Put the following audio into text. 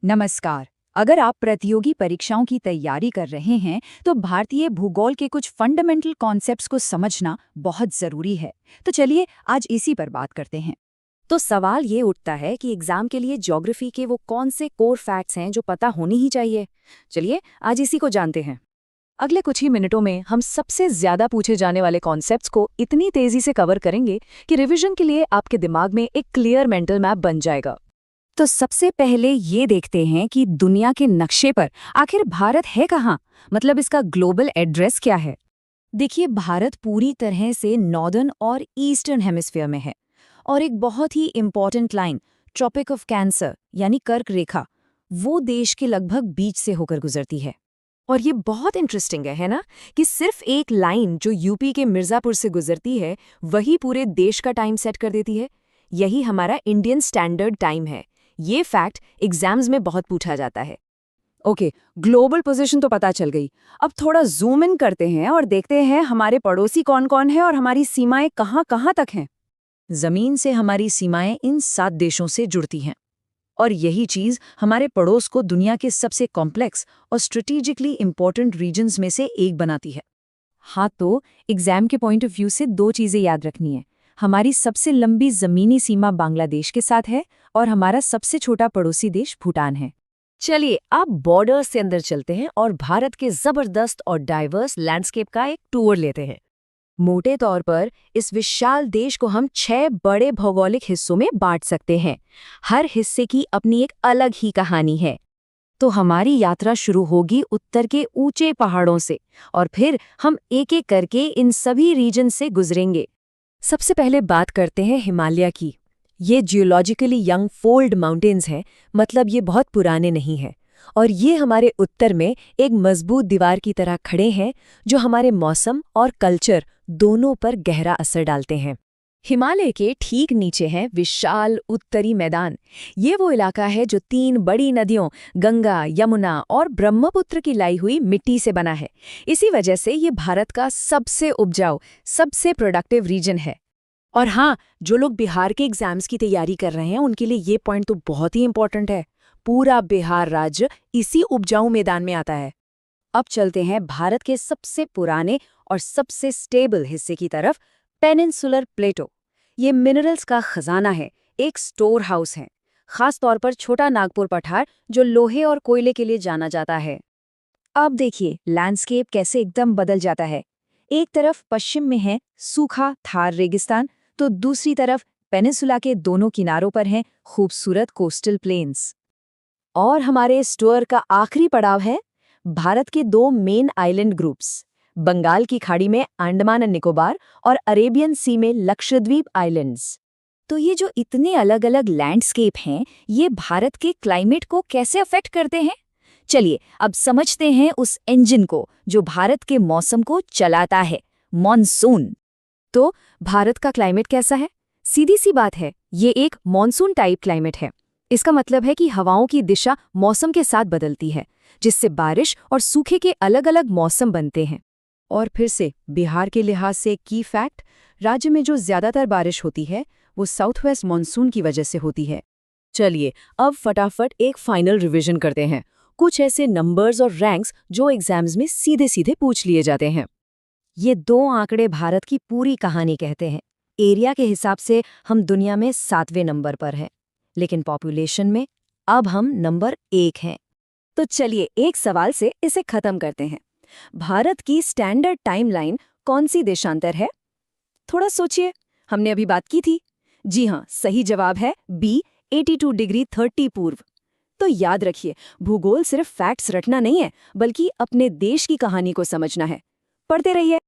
नमस्कार। अगर आप प्रतियोगी परीक्षाओं की तैयारी कर रहे हैं तो भारतीय भूगोल के कुछ फंडामेंटल कॉन्सेप्ट्स को समझना बहुत जरूरी है। तो चलिए आज इसी पर बात करते हैं। तो सवाल ये उठता है कि एग्जाम के लिए ज्योग्राफी के वो कौन से कोर फैक्ट्स हैं जो पता होनी ही चाहिए। चलिए आज इसी को जानते हैं। अगले कुछ ही मिनटों में हम सबसे ज्यादा पूछे जाने वाले कॉन्सेप्ट्स को इतनी तेजी से कवर करेंगे कि रिवीजन के लिए आपके दिमाग में एक क्लियर मेंटल मैप बन जाएगा। तो सबसे पहले ये देखते हैं कि दुनिया के नक्शे पर आखिर भारत है कहाँ, मतलब इसका ग्लोबल एड्रेस क्या है। देखिए, भारत पूरी तरह से नॉर्दर्न और ईस्टर्न हेमिस्फीयर में है और एक बहुत ही important line tropic of cancer यानी कर्क रेखा, वो देश के लगभग बीच से होकर गुजरती है। और ये बहुत इंटरेस्टिंग है ना, कि सिर्फ एक लाइन जो यूपी के मिर्जापुर से गुजरती है वही पूरे देश का टाइम सेट कर देती है। यही हमारा इंडियन स्टैंडर्ड टाइम है। ये फैक्ट एग्जाम्स में बहुत पूछा जाता है। ओके, ग्लोबल पोजीशन तो पता चल गई। अब थोड़ा जूम इन करते हैं और देखते हैं हमारे पड़ोसी कौन कौन है और हमारी सीमाएं कहाँ कहाँ तक हैं। जमीन से हमारी सीमाएं इन 7 देशों से जुड़ती हैं और यही चीज हमारे पड़ोस को दुनिया के सबसे कॉम्प्लेक्स और स्ट्रेटेजिकली इंपॉर्टेंट रीजन्स में से एक बनाती है। हाँ, तो एग्जाम के पॉइंट ऑफ व्यू से 2 चीजें याद रखनी है। हमारी सबसे लंबी जमीनी सीमा बांग्लादेश के साथ है और हमारा सबसे छोटा पड़ोसी देश भूटान है। चलिए अब बॉर्डर्स से अंदर चलते हैं और भारत के जबरदस्त और डाइवर्स लैंडस्केप का एक टूर लेते हैं। मोटे तौर पर इस विशाल देश को हम 6 बड़े भौगोलिक हिस्सों में बांट सकते हैं। हर हिस्से की अपनी एक अलग ही कहानी है। तो हमारी यात्रा शुरू होगी उत्तर के ऊंचे पहाड़ों से और फिर हम एक एक करके इन सभी रीजन से गुजरेंगे। सबसे पहले बात करते हैं हिमालय की। ये जियोलॉजिकली यंग फोल्ड माउंटेन्स हैं, मतलब ये बहुत पुराने नहीं हैं और ये हमारे उत्तर में एक मजबूत दीवार की तरह खड़े हैं जो हमारे मौसम और कल्चर दोनों पर गहरा असर डालते हैं। हिमालय के ठीक नीचे हैं विशाल उत्तरी मैदान। ये वो इलाका है जो 3 बड़ी नदियों गंगा, यमुना और ब्रह्मपुत्र की लाई हुई मिट्टी से बना है। इसी वजह से ये भारत का सबसे उपजाऊ, सबसे प्रोडक्टिव रीजन है। और हाँ, जो लोग बिहार के एग्जाम्स की तैयारी कर रहे हैं उनके लिए ये पॉइंट तो बहुत ही इंपॉर्टेंट है। पूरा बिहार राज्य इसी उपजाऊ मैदान में आता है। अब चलते हैं भारत के सबसे पुराने और सबसे स्टेबल हिस्से की तरफ, पेनिनसुलर प्लेटो। ये मिनरल्स का खजाना है, एक स्टोर हाउस है, खास तौर पर छोटा नागपुर पठार जो लोहे और कोयले के लिए जाना जाता है। अब देखिए लैंडस्केप कैसे एकदम बदल जाता है। एक तरफ पश्चिम में है सूखा थार रेगिस्तान, तो दूसरी तरफ पेनिनसुला के दोनों किनारों पर हैं खूबसूरत कोस्टल प्लेन्स। और हमारे इस टूर का आखिरी पड़ाव है भारत के 2 मेन आइलैंड ग्रुप्स, बंगाल की खाड़ी में अंडमान एंड निकोबार और अरेबियन सी में लक्षद्वीप आइलैंड्स। तो ये जो इतने अलग अलग लैंडस्केप हैं, ये भारत के क्लाइमेट को कैसे अफेक्ट करते हैं? चलिए अब समझते हैं उस इंजन को जो भारत के मौसम को चलाता है, मॉनसून। तो भारत का क्लाइमेट कैसा है? सीधी सी बात है, ये एक मॉनसून टाइप क्लाइमेट है। इसका मतलब है कि हवाओं की दिशा मौसम के साथ बदलती है, जिससे बारिश और सूखे के अलग अलग मौसम बनते हैं। और फिर से बिहार के लिहाज से की फैक्ट, राज्य में जो ज्यादातर बारिश होती है वो साउथ वेस्ट मानसून की वजह से होती है। चलिए अब फटाफट एक फाइनल रिवीजन करते हैं। कुछ ऐसे नंबर्स और रैंक्स जो एग्जाम्स में सीधे सीधे पूछ लिए जाते हैं। ये 2 आंकड़े भारत की पूरी कहानी कहते हैं। एरिया के हिसाब से हम दुनिया में 7वें नंबर पर हैं, लेकिन पॉपुलेशन में अब हम नंबर 1 हैं। तो चलिए एक सवाल से इसे खत्म करते हैं। भारत की स्टैंडर्ड टाइमलाइन कौन सी देशांतर है? थोड़ा सोचिए, हमने अभी बात की थी। जी हाँ, सही जवाब है बी, 82 डिग्री 30 पूर्व। तो याद रखिए, भूगोल सिर्फ फैक्ट्स रटना नहीं है, बल्कि अपने देश की कहानी को समझना है। पढ़ते रहिए।